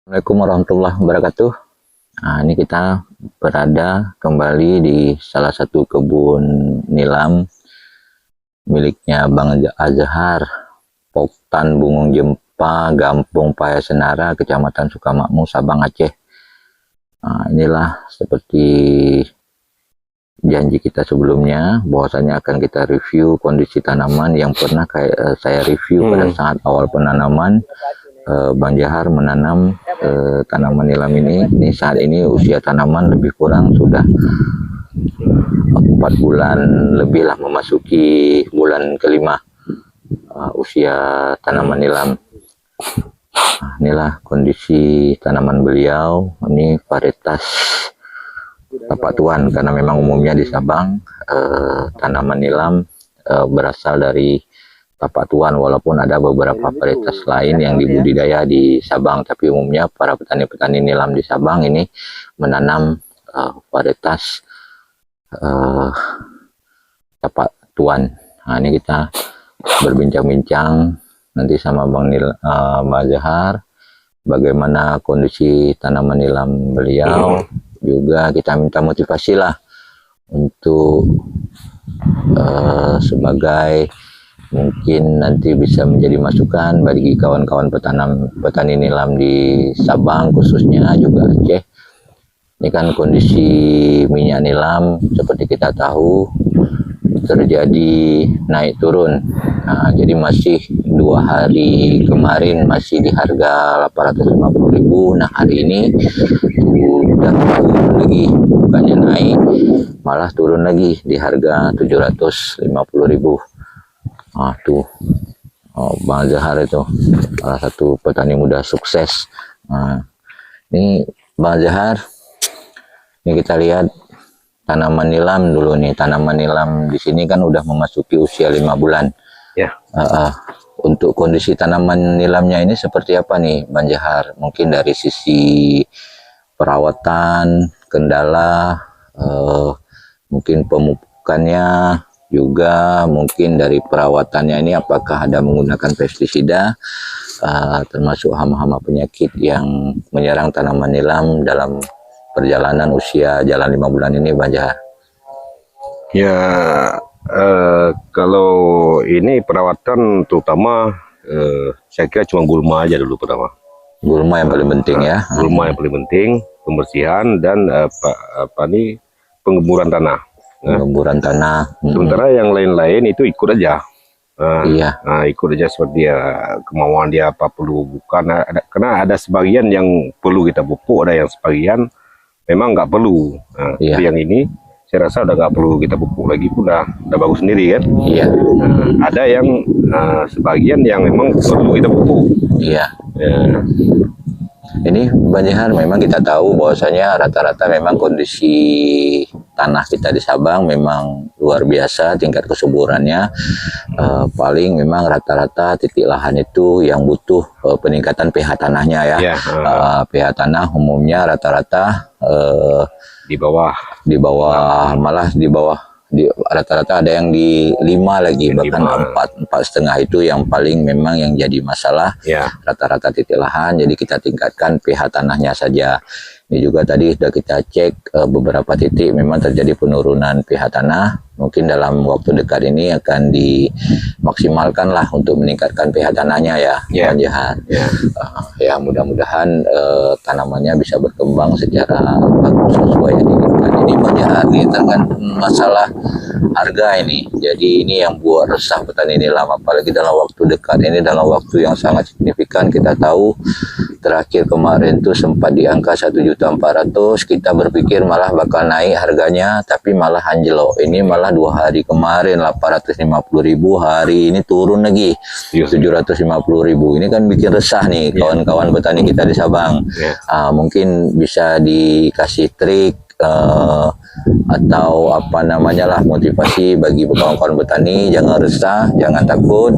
Assalamualaikum warahmatullahi wabarakatuh. Nah, ini kita berada kembali di salah satu kebun nilam miliknya Bang Azhar, Poktan Bungung Jempa, Gampung Paya Senara, Kecamatan Sukamakmur, Sabang, Aceh. Nah, inilah seperti janji kita sebelumnya, bahwasanya akan kita review kondisi tanaman yang pernah saya review pada saat awal penanaman. Bang Jahar menanam tanaman nilam ini. Saat ini usia tanaman lebih kurang sudah 4 bulan lebih lah, memasuki bulan kelima usia tanaman nilam. Nah, inilah kondisi tanaman beliau. Ini varietas Tapak Tuan, karena memang umumnya di Sabang tanaman nilam berasal dari Tapak Tuan, walaupun ada beberapa varietas lain yang dibudidaya di Sabang, tapi umumnya para petani-petani nilam di Sabang ini menanam varietas Tapak Tuan. Nah, ini kita berbincang-bincang nanti sama Bang Azhar bagaimana kondisi tanaman nilam beliau. Juga kita minta motivasi lah untuk sebagai mungkin nanti bisa menjadi masukan bagi kawan-kawan petani nilam di Sabang, khususnya juga Aceh. Ini kan kondisi minyak nilam seperti kita tahu terjadi naik turun. Nah, jadi masih 2 hari kemarin masih di harga 850.000. Nah, hari ini udah turun lagi, bukannya naik malah turun lagi di harga 750.000. Tuh, Bang Azhar itu salah satu petani muda sukses. Nah, ini Bang Azhar, ini kita lihat tanaman nilam dulu nih. Tanaman nilam di sini kan udah memasuki usia 5 bulan. Ya. Untuk kondisi tanaman nilamnya ini seperti apa nih, Bang Azhar? Mungkin dari sisi perawatan, kendala, mungkin pemupukannya, juga mungkin dari perawatannya ini apakah ada menggunakan pestisida, termasuk hama-hama penyakit yang menyerang tanaman nilam dalam perjalanan usia jalan 5 bulan ini, Bang Azhar? Ya, kalau ini perawatan terutama saya kira cuma gulma aja dulu pertama. Gulma yang paling penting ya. Gulma yang paling penting, pembersihan dan penggemburan tanah. Penggemburan tanah. Sementara yang lain-lain itu ikut aja. Iya. Ikut aja seperti kemauan dia apa perlu bukan. Karena ada sebagian yang perlu kita pupuk, ada yang sebagian memang nggak perlu. Iya. Yang ini saya rasa udah nggak perlu kita pupuk lagi pun udah bagus sendiri kan. Iya. Ada yang sebagian yang memang perlu kita pupuk. Iya. Ini Bang Azhar, memang kita tahu bahwasanya rata-rata memang kondisi tanah kita di Sabang memang luar biasa tingkat kesuburannya. Paling memang rata-rata titik lahan itu yang butuh peningkatan pH tanahnya ya. pH tanah umumnya rata-rata di bawah malah di bawah, rata-rata ada yang di 5 lagi, bahkan 4,5 itu yang paling memang yang jadi masalah. Rata-rata titik lahan, jadi kita tingkatkan pH tanahnya saja. Ini juga tadi sudah kita cek beberapa titik memang terjadi penurunan pH tanah. Mungkin dalam waktu dekat ini akan dimaksimalkan lah untuk meningkatkan pH tanahnya ya, Bang Azhar. Ya, mudah-mudahan tanamannya bisa berkembang secara bagus sesuai yang diinginkan. Ini Bang Azhar, kita kan masalah harga ini. Jadi ini yang buat resah petani nilam, apalagi dalam waktu dekat ini, dalam waktu yang sangat signifikan. Kita tahu terakhir kemarin tuh sempat di angka 1.400.000, kita berpikir malah bakal naik harganya, tapi malah anjlok. Ini malah 2 hari kemarin 850.000, hari ini turun lagi 750.000. Ini kan bikin resah nih kawan-kawan petani kita di Sabang. Mungkin bisa dikasih trik atau apa namanya lah, motivasi bagi kawan-kawan petani, jangan resah, jangan takut.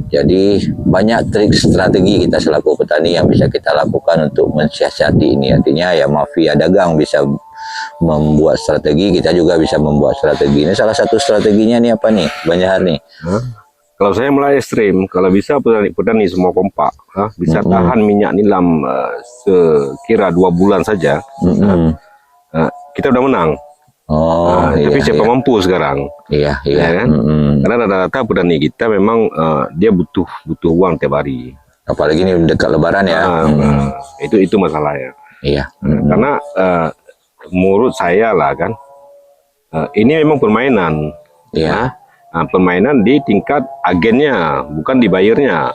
Jadi banyak trik strategi kita selaku petani yang bisa kita lakukan untuk mensiasati ini. Artinya ya mafia dagang bisa membuat strategi, kita juga bisa membuat strategi. Ini salah satu strateginya nih apa nih, Bang Azhar nih? Kalau saya mulai ekstrim, kalau bisa petani semua kompak, bisa tahan minyak nilam sekira 2 bulan saja, kita udah menang. Tapi siapa mampu sekarang? Iya kan? Karena rata-rata petani kita memang dia butuh uang tiap hari. Apalagi ini dekat Lebaran ya. Itu masalahnya. Iya. Karena menurut saya lah kan, ini memang permainan. Iya. Permainan di tingkat agennya, bukan di bayarnya.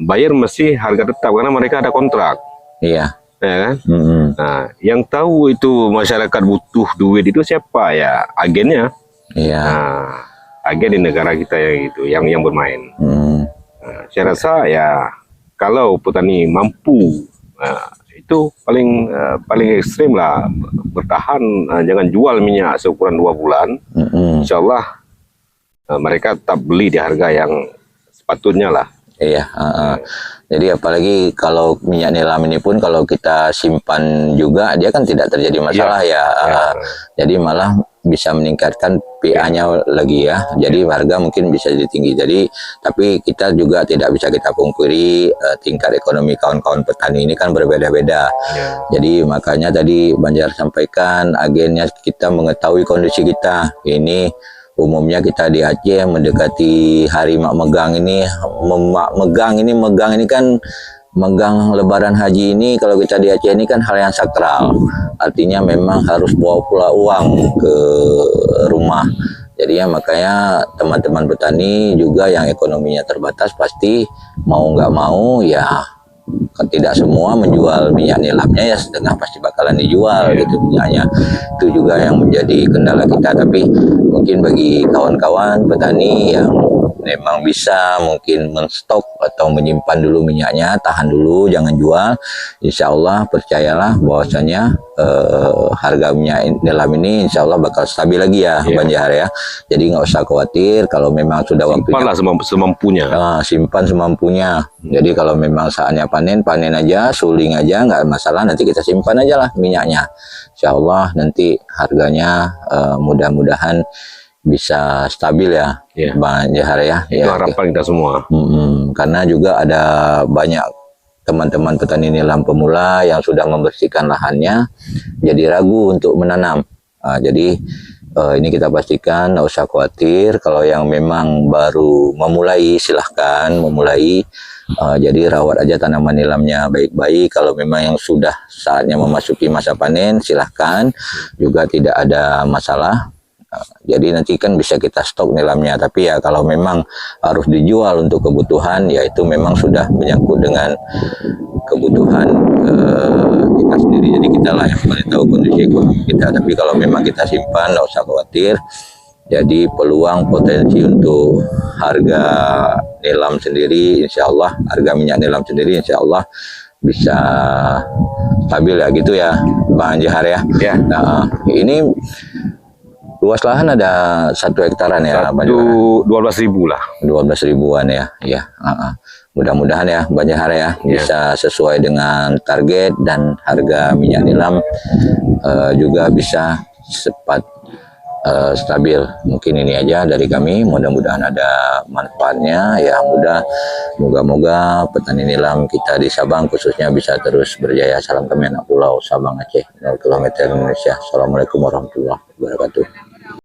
Bayar mesti harga tetap karena mereka ada kontrak. Iya. Ya kan? Nah, yang tahu itu masyarakat butuh duit itu siapa ya? Agennya. Iya. Agen di negara kita yang bermain. Saya rasa ya kalau petani mampu, itu paling ekstrim lah, bertahan, jangan jual minyak seukuran 2 bulan. Insya Allah mereka tetap beli di harga yang sepatutnya lah. Iya. Jadi apalagi kalau minyak nilam ini pun kalau kita simpan juga dia kan tidak terjadi masalah jadi malah bisa meningkatkan PA-nya lagi ya. Jadi harga mungkin bisa jadi tinggi. Jadi tapi kita juga tidak bisa kita pungkiri tingkat ekonomi kawan-kawan petani ini kan berbeda-beda. Jadi makanya tadi Banjar sampaikan agennya kita mengetahui kondisi kita. Ini umumnya kita di Aceh mendekati hari mak megang ini, megang ini kan megang Lebaran Haji ini kalau kita di Aceh ini kan hal yang sakral. Artinya memang harus bawa pula uang ke rumah. Jadi ya makanya teman-teman petani juga yang ekonominya terbatas pasti mau nggak mau ya tidak semua menjual minyak nilamnya ya setengah pasti bakalan dijual gitu minyaknya. Itu juga yang menjadi kendala kita. Tapi mungkin bagi kawan-kawan petani yang memang bisa mungkin menstok atau menyimpan dulu minyaknya, tahan dulu jangan jual, insya Allah percayalah bahwasanya harga minyak nilam ini insya Allah bakal stabil lagi ya Banjar ya. Jadi nggak usah khawatir kalau memang sudah waktunya semampunya. Simpan semampunya. Jadi kalau memang saatnya panen aja, suling aja nggak masalah, nanti kita simpan aja lah minyaknya. Insya Allah nanti harganya mudah-mudahan bisa stabil ya, Bang Jahar ya. Itu harapan kita semua. Karena juga ada banyak teman-teman petani nilam pemula yang sudah membersihkan lahannya, jadi ragu untuk menanam. Jadi ini kita pastikan, nggak usah khawatir. Kalau yang memang baru memulai, silahkan memulai. Jadi rawat aja tanaman nilamnya baik-baik. Kalau memang yang sudah saatnya memasuki masa panen, silahkan. Juga tidak ada masalah. Jadi nanti kan bisa kita stok nilamnya. Tapi ya kalau memang harus dijual untuk kebutuhan, ya itu memang sudah menyangkut dengan kebutuhan kita sendiri. Jadi kita lah yang paling tahu kondisi ekonomi kita. Tapi kalau memang kita simpan, nggak usah khawatir. Jadi peluang potensi untuk harga nilam sendiri, insya Allah harga minyak nilam sendiri, insya Allah bisa stabil ya gitu ya, Bang Jahar ya. Nah, ini luas lahan ada 1 hektaran ya, 12.000 lah. 12 ribuan ya. Mudah-mudahan ya, Bang Jahar ya, bisa sesuai dengan target dan harga minyak nilam juga bisa cepat stabil. Mungkin ini aja dari kami, mudah-mudahan ada manfaatnya ya. Moga-moga petani nilam kita di Sabang khususnya bisa terus berjaya. Salam kami anak pulau Sabang Aceh, 0 km Indonesia. Assalamualaikum warahmatullahi wabarakatuh.